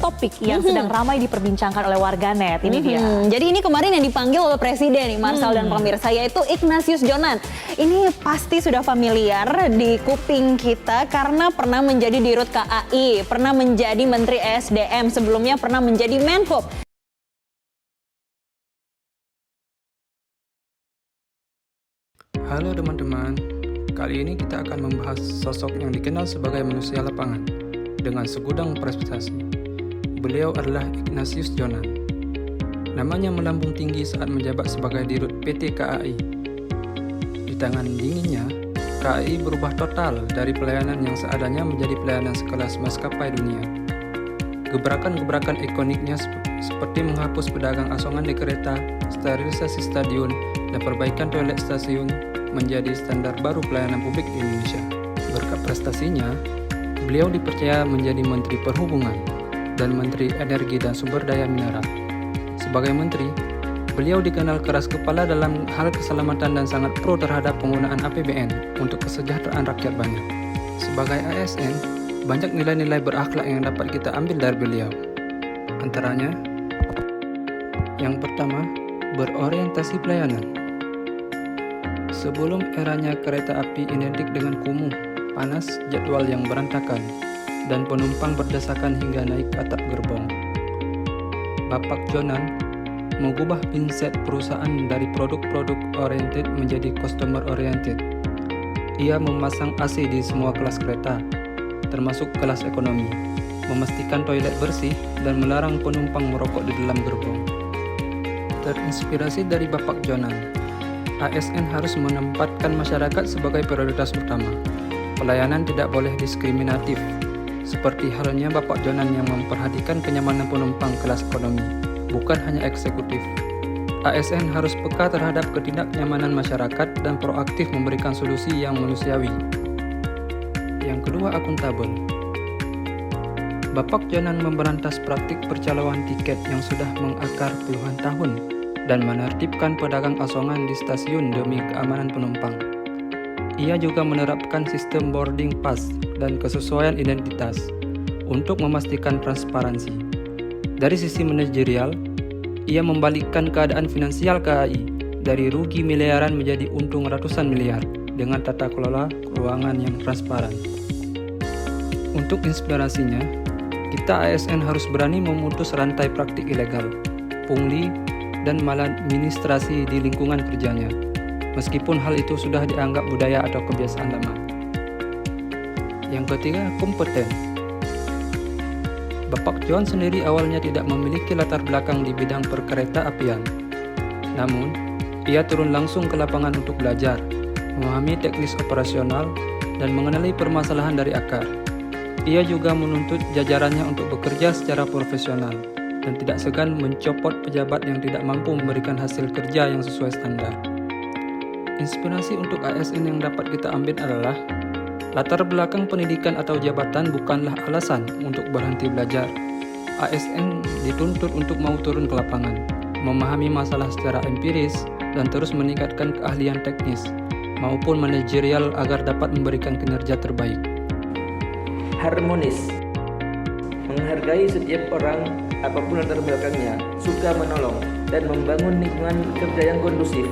topik yang sedang ramai diperbincangkan oleh warganet. Ini dia. Jadi ini kemarin yang dipanggil oleh Presiden nih, Marcel dan pemirsa, yaitu Ignatius Jonan. Ini pasti sudah familiar di kuping kita karena pernah menjadi Dirut KAI, pernah menjadi Menteri ESDM, sebelumnya pernah menjadi Menhub. Halo teman-teman, kali ini kita akan membahas sosok yang dikenal sebagai manusia lapangan dengan segudang prestasi. Beliau adalah Ignatius Jonan. Namanya melambung tinggi saat menjabat sebagai Dirut PT KAI. Di tangan dinginnya, KAI berubah total dari pelayanan yang seadanya menjadi pelayanan sekelas maskapai dunia. Gebrakan-gebrakan ikoniknya seperti menghapus pedagang asongan di kereta, sterilisasi stadion, dan perbaikan toilet stasiun menjadi standar baru pelayanan publik di Indonesia. Berkat prestasinya, beliau dipercaya menjadi Menteri Perhubungan dan Menteri Energi dan Sumber Daya Mineral. Sebagai menteri, beliau dikenal keras kepala dalam hal keselamatan dan sangat pro terhadap penggunaan APBN untuk kesejahteraan rakyat banyak. Sebagai ASN, banyak nilai-nilai berakhlak yang dapat kita ambil dari beliau. Antaranya, yang pertama, berorientasi pelayanan. Sebelum eranya kereta api identik dengan kumuh, panas, jadwal yang berantakan, dan penumpang berdesakan hingga naik atap gerbong, Bapak Jonan mengubah mindset perusahaan dari produk-produk oriented menjadi customer oriented. Ia memasang AC di semua kelas kereta, termasuk kelas ekonomi, memastikan toilet bersih, dan melarang penumpang merokok di dalam gerbong. Terinspirasi dari Bapak Jonan, ASN harus menempatkan masyarakat sebagai prioritas utama. Pelayanan tidak boleh diskriminatif, seperti halnya Bapak Jonan yang memperhatikan kenyamanan penumpang kelas ekonomi, bukan hanya eksekutif. ASN harus peka terhadap ketidaknyamanan masyarakat dan proaktif memberikan solusi yang manusiawi. Yang kedua, akuntabel. Bapak Jonan memberantas praktik percaloan tiket yang sudah mengakar puluhan tahun dan menertibkan pedagang asongan di stasiun demi keamanan penumpang. Ia juga menerapkan sistem boarding pass dan kesesuaian identitas untuk memastikan transparansi. Dari sisi manajerial, ia membalikkan keadaan finansial KAI dari rugi miliaran menjadi untung ratusan miliar dengan tata kelola keuangan yang transparan. Untuk inspirasinya, kita ASN harus berani memutus rantai praktik ilegal, pungli, dan maladministrasi di lingkungan kerjanya, meskipun hal itu sudah dianggap budaya atau kebiasaan lama. Yang ketiga, kompeten. Bapak Johan sendiri awalnya tidak memiliki latar belakang di bidang perkereta apian. Namun, ia turun langsung ke lapangan untuk belajar, memahami teknis operasional, dan mengenali permasalahan dari akar. Ia juga menuntut jajarannya untuk bekerja secara profesional dan tidak segan mencopot pejabat yang tidak mampu memberikan hasil kerja yang sesuai standar. Inspirasi untuk ASN yang dapat kita ambil adalah latar belakang pendidikan atau jabatan bukanlah alasan untuk berhenti belajar. ASN dituntut untuk mau turun ke lapangan, memahami masalah secara empiris, dan terus meningkatkan keahlian teknis maupun manajerial agar dapat memberikan kinerja terbaik. Harmonis. Menghargai setiap orang, apapun latar belakangnya, suka menolong, dan membangun lingkungan kerja yang kondusif.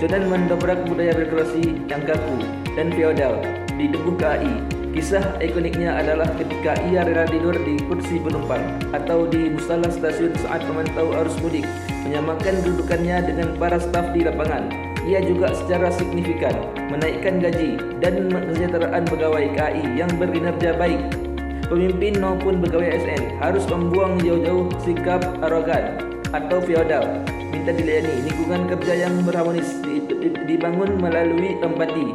Jonan mendobrak budaya birokrasi yang kaku dan feodal di tubuh KAI. Kisah ikoniknya adalah ketika ia rela tidur di kursi penumpang atau di musala stasiun saat memantau arus mudik, menyamakan kedudukannya dengan para staf di lapangan. Ia juga secara signifikan menaikkan gaji dan kesejahteraan pegawai KAI yang berkinerja baik. Pemimpin maupun pegawai ASN harus membuang jauh-jauh sikap arogan atau feodal, minta dilayani. Lingkungan kerja yang berharmonis dibangun melalui empati,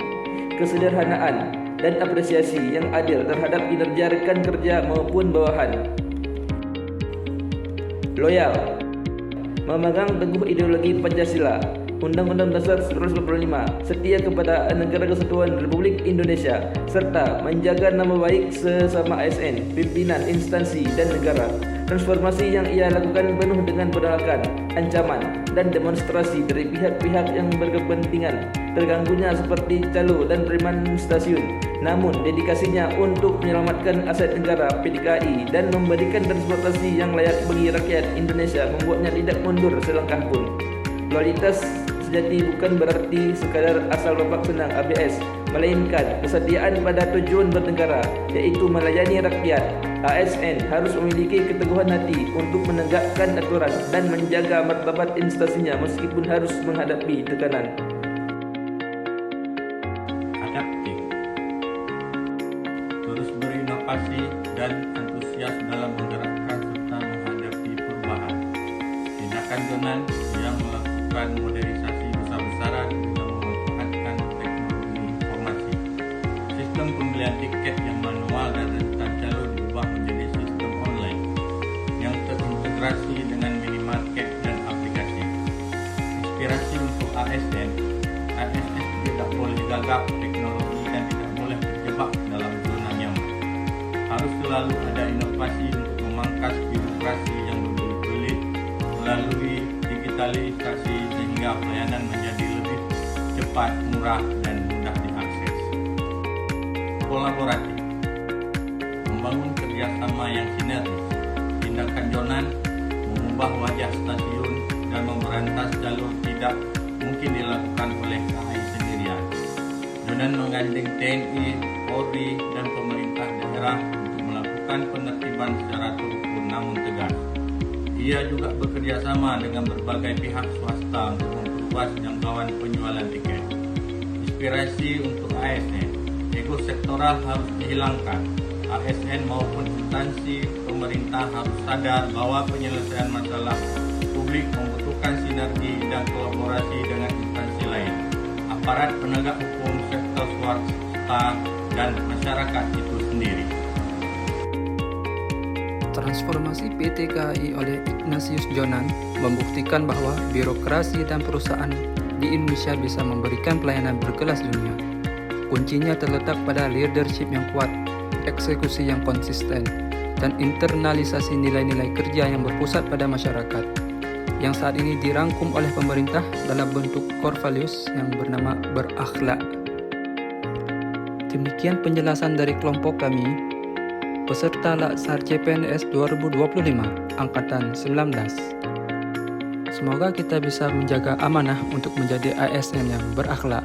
kesederhanaan, dan apresiasi yang adil terhadap kinerja rekan kerja maupun bawahan. Loyal. Memegang teguh ideologi Pancasila Undang-Undang Dasar 1945, setia kepada Negara Kesatuan Republik Indonesia, serta menjaga nama baik sesama ASN, pimpinan instansi dan negara. Transformasi yang ia lakukan penuh dengan penolakan, ancaman, dan demonstrasi dari pihak-pihak yang berkepentingan terganggunya seperti calo dan preman stasiun. Namun, dedikasinya untuk menyelamatkan aset negara PDKI dan memberikan transportasi yang layak bagi rakyat Indonesia membuatnya tidak mundur selangkah pun. Loyalitas sejati bukan berarti sekadar asal bapak senang ABS, melainkan kesetiaan pada tujuan bernegara, yaitu melayani rakyat. ASN harus memiliki keteguhan hati untuk menegakkan aturan dan menjaga martabat instansinya meskipun harus menghadapi tekanan. Adaptif, terus berinovasi dan antusias dalam menggerakkan serta menghadapi perubahan. Tindakan Jonan yang melakukan modernisasi besar-besaran guna memanfaatkan teknologi informasi. Sistem pembelian tiket yang manual dan rentan calo diubah menjadi sistem online yang terintegrasi dengan minimarket dan aplikasi. Inspirasi untuk ASN tidak boleh gagap teknologi dan tidak boleh terjebak dalam zona nyaman. Harus selalu ada inovasi untuk memangkas birokrasi yang berbelit-belit melalui digitalisasi sehingga pelayanan menjadi lebih cepat, murah, dan mudah diakses. Kolaboratif, membangun kerjasama yang sinergis. Tindakan Jonan mengubah wajah stasiun dan memberantas jalur tidak mungkin dilakukan oleh KAI sendirian. Jonan menggandeng TNI, Polri, dan pemerintah daerah untuk melakukan penertiban secara terukur namun tegas. Ia juga bekerja sama dengan berbagai pihak swasta untuk memperluas jangkauan penjualan tiket. Inspirasi untuk ASN, ego sektoral harus dihilangkan. ASN maupun instansi pemerintah harus sadar bahwa penyelesaian masalah publik membutuhkan sinergi dan kolaborasi dengan instansi lain, aparat penegak hukum, sektor swasta, dan masyarakat itu sendiri. Transformasi PT KAI oleh Ignatius Jonan membuktikan bahwa birokrasi dan perusahaan di Indonesia bisa memberikan pelayanan berkelas dunia. Kuncinya terletak pada leadership yang kuat, eksekusi yang konsisten, dan internalisasi nilai-nilai kerja yang berpusat pada masyarakat, yang saat ini dirangkum oleh pemerintah dalam bentuk core values yang bernama berakhlak. Demikian penjelasan dari kelompok kami, peserta Laksar CPNS 2025 Angkatan 19. Semoga kita bisa menjaga amanah untuk menjadi ASN yang berakhlak.